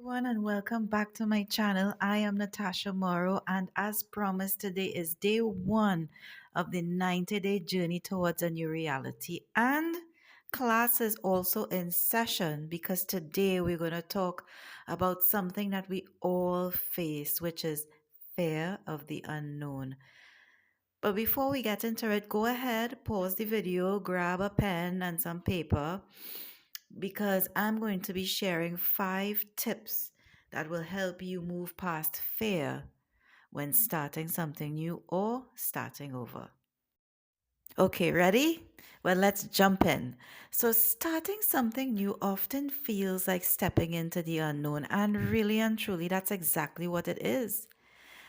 everyone, and welcome back to my channel. I am Natasha Morrow, and as promised, today is day one of the 90-day journey towards a new reality. And class is also in session because today we're going to talk about something that we all face, which is fear of the unknown. But before we get into it, go ahead, pause the video, grab a pen and some paper because I'm going to be sharing 5 tips that will help you move past fear when starting something new or starting over. Okay, ready? Well, let's jump in. So, starting something new often feels like stepping into the unknown, and really and truly, that's exactly what it is.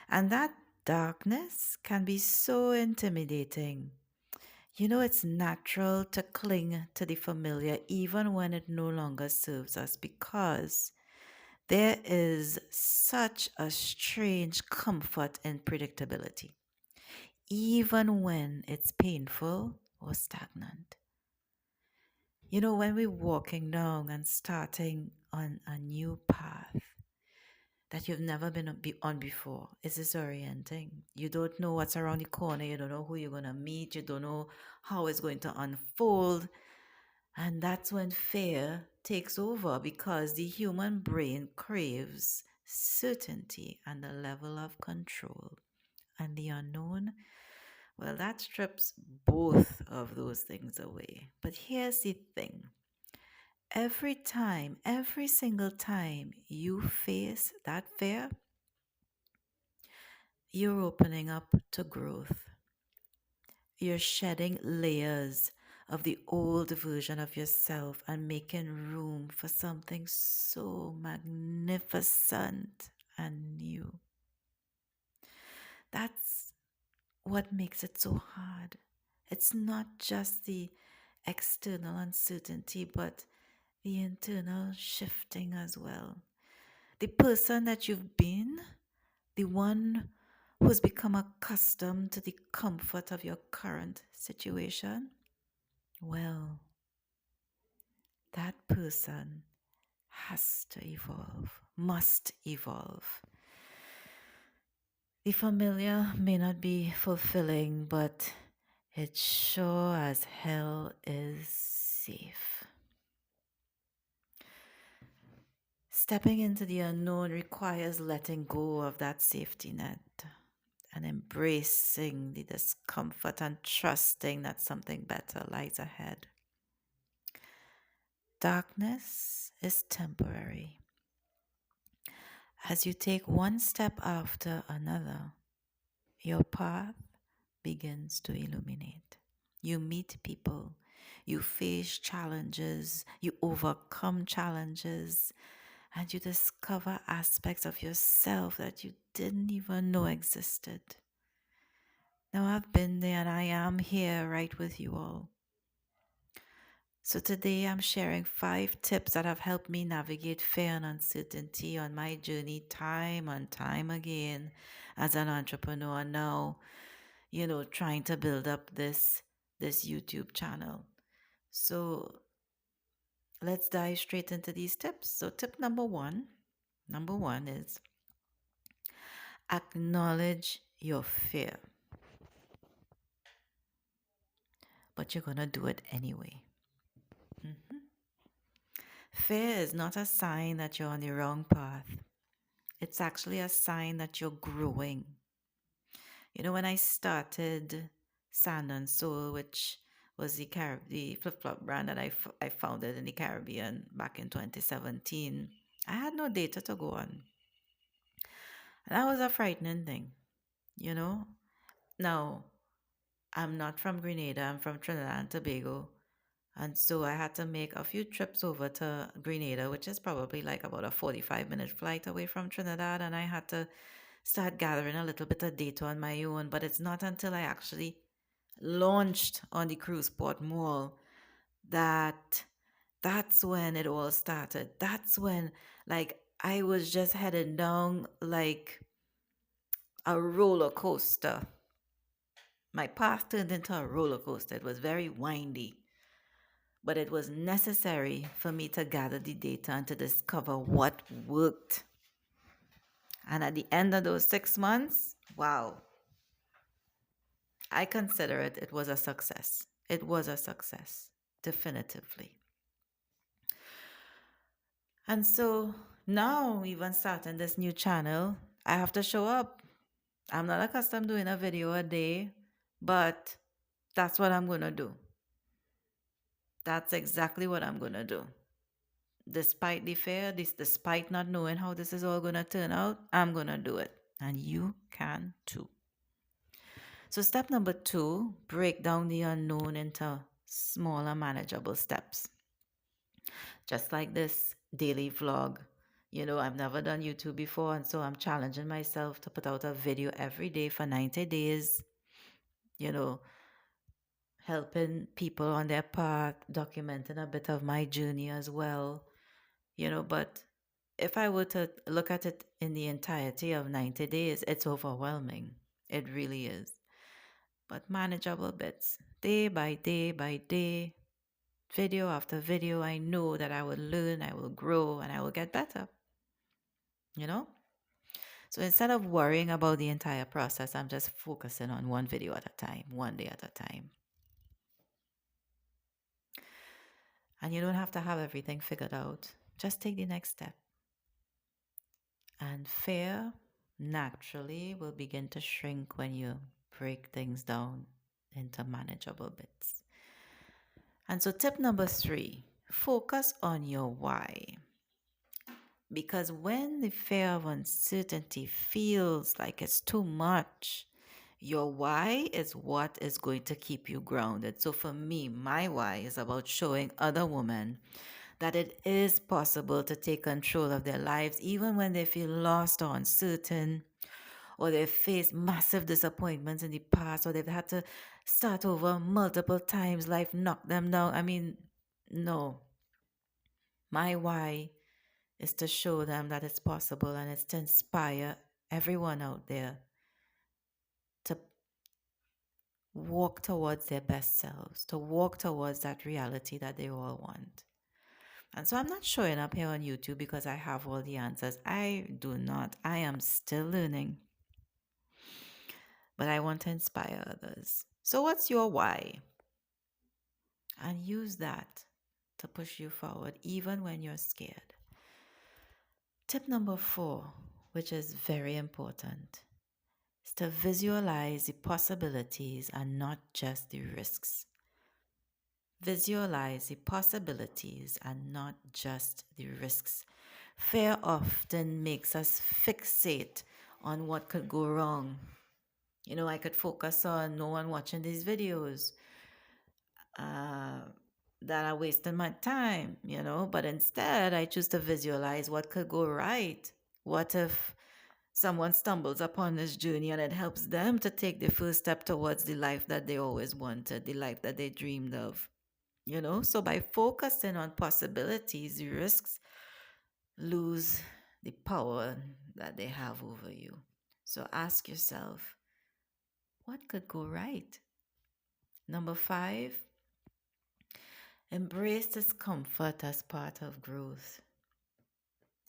And that darkness can be so intimidating. It's natural to cling to the familiar even when it no longer serves us because there is such a strange comfort in predictability, even when it's painful or stagnant. When we're walking down and starting on a new path that you've never been on before, it's disorienting. You don't know what's around the corner, you don't know who you're going to meet, you don't know how it's going to unfold. And that's when fear takes over because the human brain craves certainty and a level of control. And the unknown, well, that strips both of those things away. But here's the thing, every single time you face that fear, you're opening up to growth. You're shedding layers of the old version of yourself and making room for something so magnificent and new. That's what makes it so hard. It's not just the external uncertainty, but the internal shifting as well. The person that you've been, the one who's become accustomed to the comfort of your current situation, well, that person has to evolve, must evolve. The familiar may not be fulfilling, but it sure as hell is safe. Stepping into the unknown requires letting go of that safety net and embracing the discomfort and trusting that something better lies ahead. Darkness is temporary. As you take one step after another, your path begins to illuminate. You meet people, you face challenges, you overcome challenges, and you discover aspects of yourself that you didn't even know existed. Now, I've been there and I am here right with you all. So, today I'm sharing 5 tips that have helped me navigate fear and uncertainty on my journey time and time again as an entrepreneur now, trying to build up this YouTube channel. So, let's dive straight into these tips. So, tip number one is acknowledge your fear, but you're going to do it anyway. Mhm. Fear is not a sign that you're on the wrong path. It's actually a sign that you're growing. When I started Sand and Soul, which was the flip flop brand that I founded in the Caribbean back in 2017, I had no data to go on. And that was a frightening thing, you know. Now, I'm not from Grenada, I'm from Trinidad and Tobago. And so I had to make a few trips over to Grenada, which is probably like about a 45-minute flight away from Trinidad. And I had to start gathering a little bit of data on my own. But it's not until I actually launched on the Cruise Port Mall that that's when it all started. That's when, like, I was just headed down like a roller coaster. My path turned into a roller coaster. It was very windy. but it was necessary for me to gather the data and to discover what worked. And at the end of those 6 months, wow, I consider it was a success. It was a success, definitively. And so now, even starting this new channel, I have to show up. I'm not accustomed doing a video a day, but that's what I'm going to do. That's exactly what I'm going to do. Despite the fear, despite not knowing how this is all going to turn out, I'm going to do it. And you can too. So, step number 2, break down the unknown into smaller, manageable steps. Just like this daily vlog. You know, I've never done YouTube before, and so I'm challenging myself to put out a video every day for 90 days, you know, helping people on their path, documenting a bit of my journey as well, but if I were to look at it in the entirety of 90 days, it's overwhelming. It really is. But manageable bits, day by day by day, video after video, I know that I will learn, I will grow, and I will get better, you know? So instead of worrying about the entire process, I'm just focusing on one video at a time, one day at a time. And you don't have to have everything figured out. Just take the next step. And fear naturally will begin to shrink when you break things down into manageable bits. And so, tip number 3, focus on your why. Because when the fear of uncertainty feels like it's too much, your why is what is going to keep you grounded. So, for me, my why is about showing other women that it is possible to take control of their lives even when they feel lost or uncertain, or they've faced massive disappointments in the past, or they've had to start over multiple times, life knocked them down. I mean, no. My why is to show them that it's possible, and it's to inspire everyone out there to walk towards their best selves, to walk towards that reality that they all want. And so I'm not showing up here on YouTube because I have all the answers. I do not. I am still learning. But I want to inspire others. So, what's your why? And use that to push you forward, even when you're scared. Tip number 4, which is very important, is to visualize the possibilities and not just the risks. Visualize the possibilities and not just the risks. Fear often makes us fixate on what could go wrong. I could focus on no one watching these videos that are wasting my time, but instead I choose to visualize what could go right. What if someone stumbles upon this journey and it helps them to take the first step towards the life that they always wanted, the life that they dreamed of? So by focusing on possibilities, the risks lose the power that they have over you. So ask yourself, what could go right? Number 5, embrace discomfort as part of growth.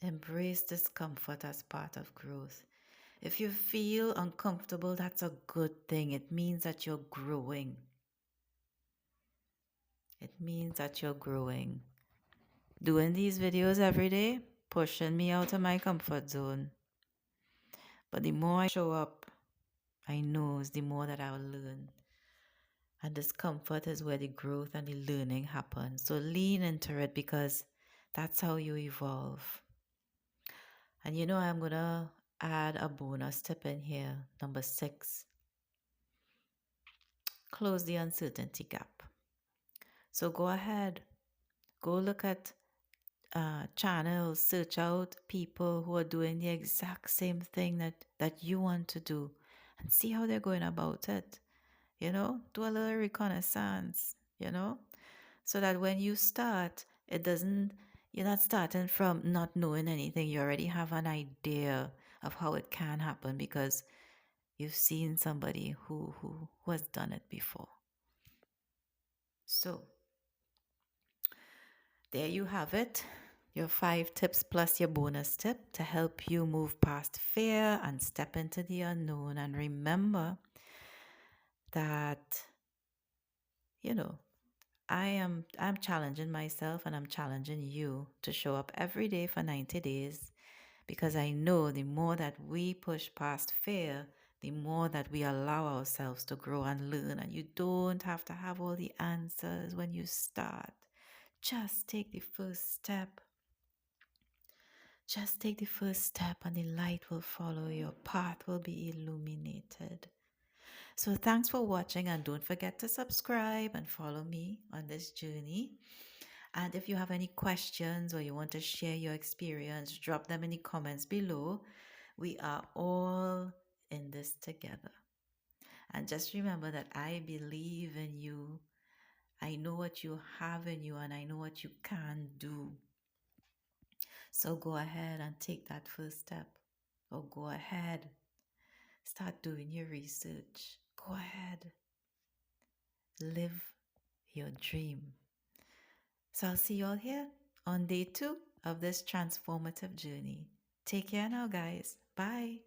Embrace discomfort as part of growth. If you feel uncomfortable, that's a good thing. It means that you're growing. It means that you're growing. Doing these videos every day, pushing me out of my comfort zone. But the more I show up, I know the more that I'll learn. And discomfort is where the growth and the learning happens. So lean into it, because that's how you evolve. And I'm going to add a bonus tip in here. Number 6, close the uncertainty gap. So go ahead, go look at channels, search out people who are doing the exact same thing that you want to do, and see how they're going about it. Do a little reconnaissance, so that when you start, you're not starting from not knowing anything. You already have an idea of how it can happen because you've seen somebody who has done it before. So there you have it. Your 5 tips plus your bonus tip to help you move past fear and step into the unknown. And remember that, you know, I'm challenging myself and I'm challenging you to show up every day for 90 days because I know the more that we push past fear, the more that we allow ourselves to grow and learn. And you don't have to have all the answers when you start. Just take the first step. Just take the first step and the light will follow. Your path will be illuminated. So, thanks for watching, and don't forget to subscribe and follow me on this journey. And if you have any questions or you want to share your experience, drop them in the comments below. We are all in this together. And just remember that I believe in you. I know what you have in you and I know what you can do. So go ahead and take that first step. Or go ahead, start doing your research. Go ahead, live your dream. So I'll see you all here on day 2 of this transformative journey. Take care now, guys. Bye.